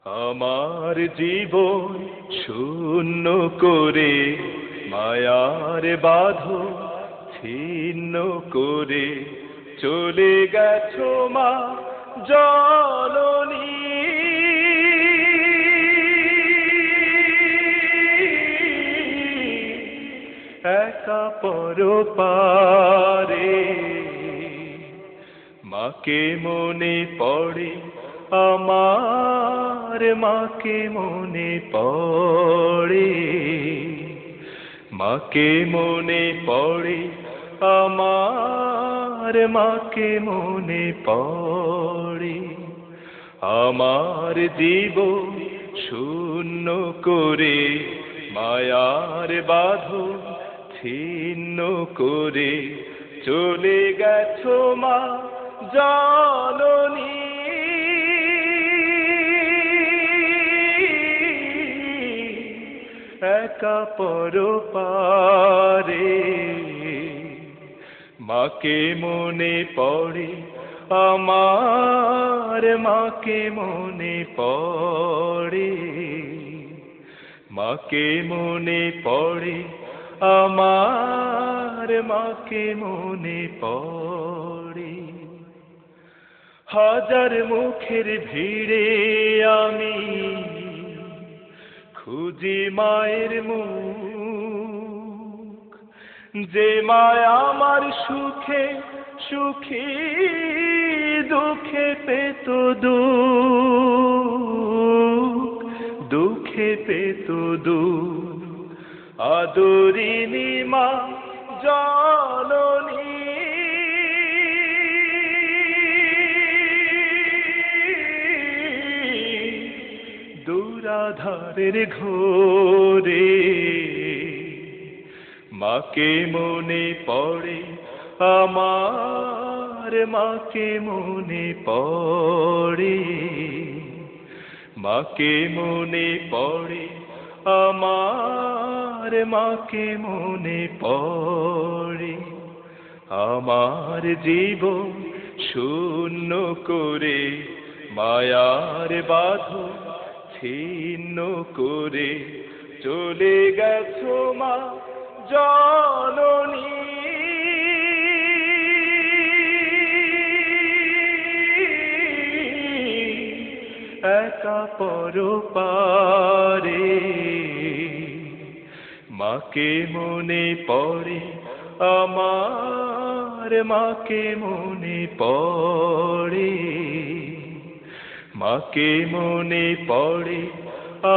আমার জীবন শূন্য করে মায়ার বাঁধন ছিন্ন করে চলে গেছো মা জননী। একা পরপারে মাকে মনে পড়ে আমার, মাকে মনে পড়ে, মাকে মনে পড়ে আমার, মাকে মনে পড়ে। আমার জীবন শূন্য করে মায়ার বাঁধন ছিন্ন করে চলে গেছো মা জননী। একা পরপারে মাকে মনে পড়ে আমার, মাকে মনে পড়ে, মাকে মনে পড়ে আমার, মাকে মনে পড়ে। হাজার মুখের ভিড়ে আমি খুঁজি মায়ের মুখ, যে মায় আমার সুখে সুখী দুঃখে পেত দুঃখ, দুঃখে পেত দুঃখ। আদরিনী মা জননী দুরাধারের ঘোরে মাকে মনে পড়ে আমার, মাকে মনে পড়ে, মাকে মনে পড়ে আমার, মাকে মনে পড়ে। আমার জীবন শূন্য করে মায়ার বাঁধন ছিন্ন করে চলে গেছো মা জননী। একা পরপারে মাকে মনে পড়ে আমার, মাকে মনে পড়ে, মাকে মনে পড়ে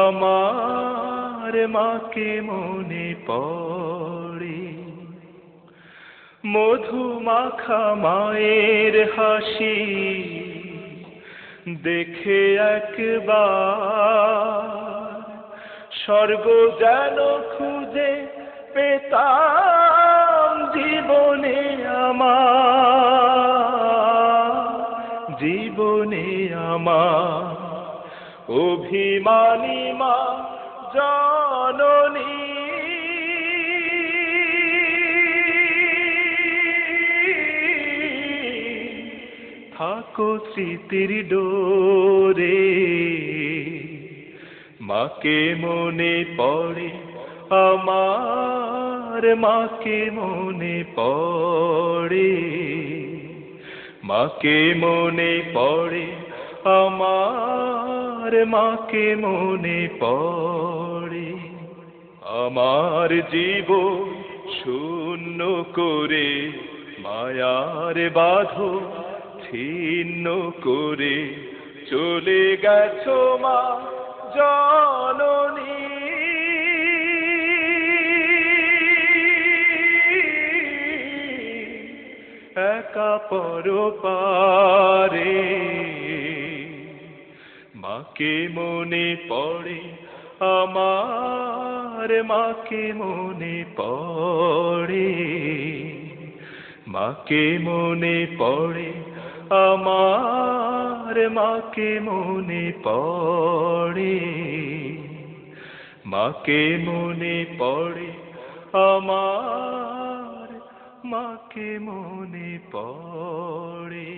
আমার, মাকে মনে পড়ে। মধু মাখা মায়ের হাসি দেখে একবার স্বর্গ যেন খুঁজে পেতাম জীবনে আমার, জীবনে আমার। অভিমানী মা জননী থাকো স্মৃতির ডোরে, মাকে মনে পড়ে আমার, মাকে মনে পড়ে, মাকে মনে পড়ে আমার, মাকে মনে পড়ে। আমার জীবন শূন্য করে মায়ার বাঁধন ছিন্ন করে চলে গেছো মা জননী। একা পরপারে মাকে মনে পড়ে আমার, মাকে মনে পড়ে, মাকে মনে পড়ে আমার, মাকে মনে পড়ে, মাকে মনে পড়ে আমার, মাকে মনে পড়ে।